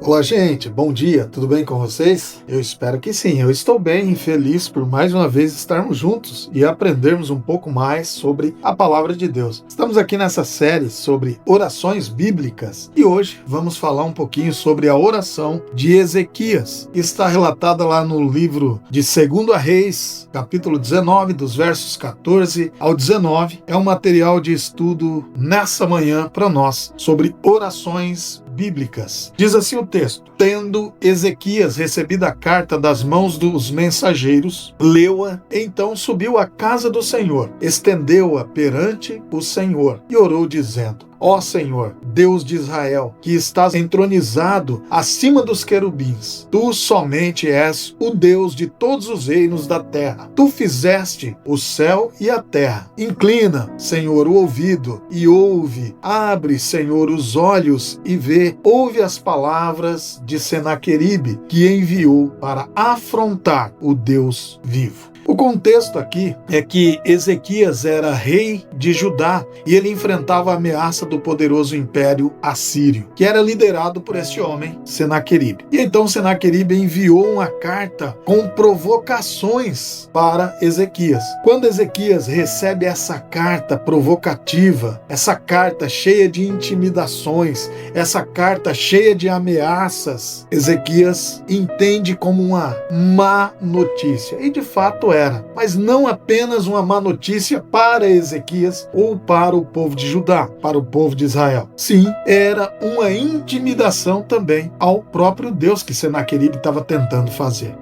Olá, gente, bom dia, tudo bem com vocês? Eu espero que sim, eu estou bem e feliz por mais uma vez estarmos juntos e aprendermos um pouco mais sobre a palavra de Deus. Estamos aqui nessa série sobre orações bíblicas e hoje vamos falar um pouquinho sobre a oração de Ezequias, que está relatada lá no livro de 2 Reis, capítulo 19, dos versos 14 ao 19. É um material de estudo nessa manhã para nós sobre orações bíblicas. Diz assim o texto: tendo Ezequias recebido a carta das mãos dos mensageiros, leu-a, então subiu à casa do Senhor, estendeu-a perante o Senhor e orou dizendo: ó Senhor, Deus de Israel, que estás entronizado acima dos querubins, tu somente és o Deus de todos os reinos da terra. Tu fizeste o céu e a terra. Inclina, Senhor, o ouvido e ouve. Abre, Senhor, os olhos e vê. Ouve as palavras de Senaqueribe, que enviou para afrontar o Deus vivo. O contexto aqui é que Ezequias era rei de Judá e ele enfrentava a ameaça do poderoso império assírio, que era liderado por este homem, Senaqueribe. E então Senaqueribe enviou uma carta com provocações para Ezequias. Quando Ezequias recebe essa carta provocativa, essa carta cheia de intimidações, essa carta cheia de ameaças, Ezequias entende como uma má notícia. E de fato era, mas não apenas uma má notícia para Ezequias ou para o povo de Judá, para o povo de Israel. Sim, era uma intimidação também ao próprio Deus que Senaqueribe estava tentando fazer.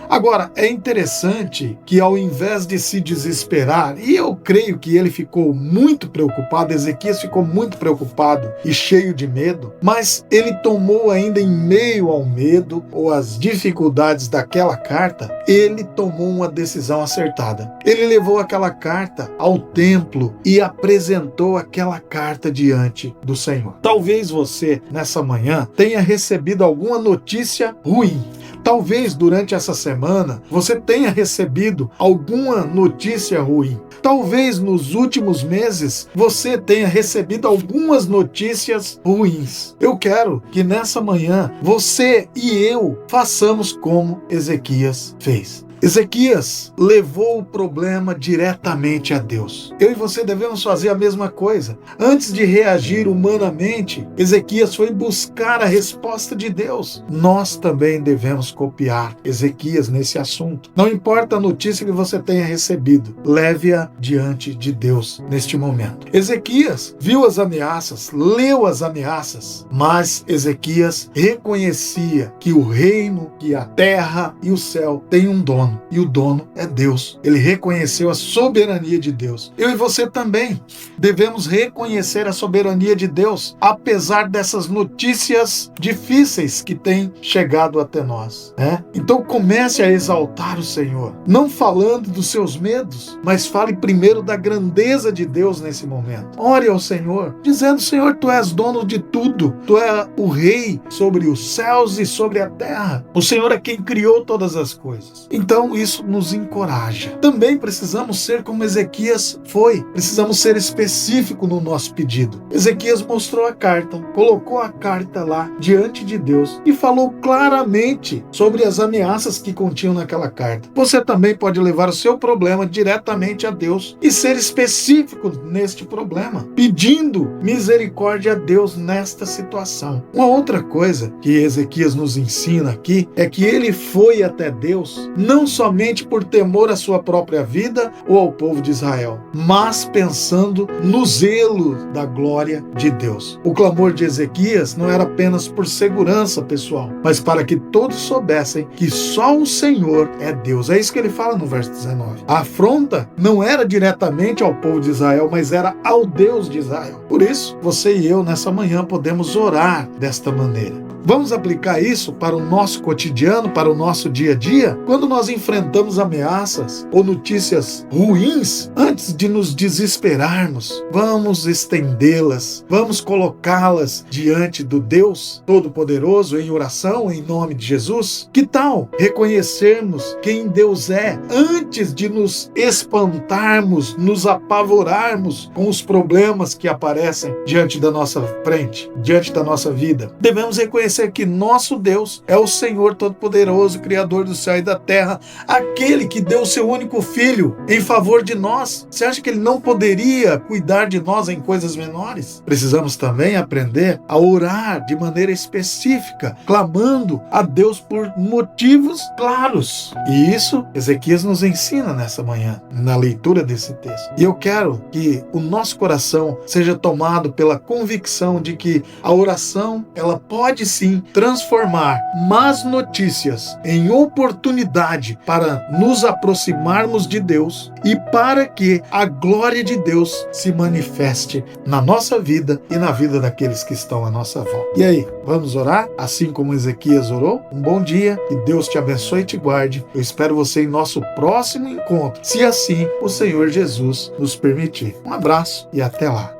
Agora, é interessante que ao invés de se desesperar, e eu creio que ele ficou muito preocupado, Ezequias ficou muito preocupado e cheio de medo, mas ele tomou ainda em meio ao medo ou às dificuldades daquela carta, ele tomou uma decisão acertada. Ele levou aquela carta ao templo e apresentou aquela carta diante do Senhor. Talvez você, nessa manhã, tenha recebido alguma notícia ruim. Talvez durante essa semana você tenha recebido alguma notícia ruim. Talvez nos últimos meses você tenha recebido algumas notícias ruins. Eu quero que nessa manhã você e eu façamos como Ezequias fez. Ezequias levou o problema diretamente a Deus. Eu e você devemos fazer a mesma coisa. Antes de reagir humanamente, Ezequias foi buscar a resposta de Deus. Nós também devemos copiar Ezequias nesse assunto. Não importa a notícia que você tenha recebido, leve-a diante de Deus neste momento. Ezequias viu as ameaças, leu as ameaças, mas Ezequias reconhecia que o reino, que a terra e o céu têm um dono. E o dono é Deus. Ele reconheceu a soberania de Deus. Eu e você também devemos reconhecer a soberania de Deus, apesar dessas notícias difíceis que têm chegado até nós, né? Então comece a exaltar o Senhor, não falando dos seus medos, mas fale primeiro da grandeza de Deus nesse momento. Ore ao Senhor, dizendo: Senhor, Tu és dono de tudo, Tu és o rei sobre os céus e sobre a terra. O Senhor é quem criou todas as coisas. Então isso nos encoraja. Também precisamos ser como Ezequias foi. Precisamos ser específico no nosso pedido. Ezequias mostrou a carta, colocou a carta lá diante de Deus e falou claramente sobre as ameaças que continham naquela carta. Você também pode levar o seu problema diretamente a Deus e ser específico neste problema, pedindo misericórdia a Deus nesta situação. Uma outra coisa que Ezequias nos ensina aqui é que ele foi até Deus não somente por temor à sua própria vida ou ao povo de Israel, mas pensando no zelo da glória de Deus. O clamor de Ezequias não era apenas por segurança pessoal, mas para que todos soubessem que só o Senhor é Deus. É isso que ele fala no verso 19. A afronta não era diretamente ao povo de Israel, mas era ao Deus de Israel. Por isso, você e eu nessa manhã podemos orar desta maneira. Vamos aplicar isso para o nosso cotidiano, para o nosso dia a dia? Quando nós enfrentamos ameaças ou notícias ruins, antes de nos desesperarmos, vamos estendê-las, vamos colocá-las diante do Deus Todo-Poderoso em oração, em nome de Jesus? Que tal reconhecermos quem Deus é antes de nos espantarmos, nos apavorarmos com os problemas que aparecem diante da nossa frente, diante da nossa vida? Devemos reconhecer reconhecer que nosso Deus é o Senhor Todo-Poderoso, Criador do céu e da terra, aquele que deu o seu único filho em favor de nós. Você acha que ele não poderia cuidar de nós em coisas menores? Precisamos também aprender a orar de maneira específica, clamando a Deus por motivos claros. E isso Ezequias nos ensina nessa manhã, na leitura desse texto. E eu quero que o nosso coração seja tomado pela convicção de que a oração, ela pode sim transformar más notícias em oportunidade para nos aproximarmos de Deus e para que a glória de Deus se manifeste na nossa vida e na vida daqueles que estão à nossa volta. E aí, vamos orar? Assim como Ezequias orou? Um bom dia, que Deus te abençoe e te guarde. Eu espero você em nosso próximo encontro, se assim o Senhor Jesus nos permitir. Um abraço e até lá.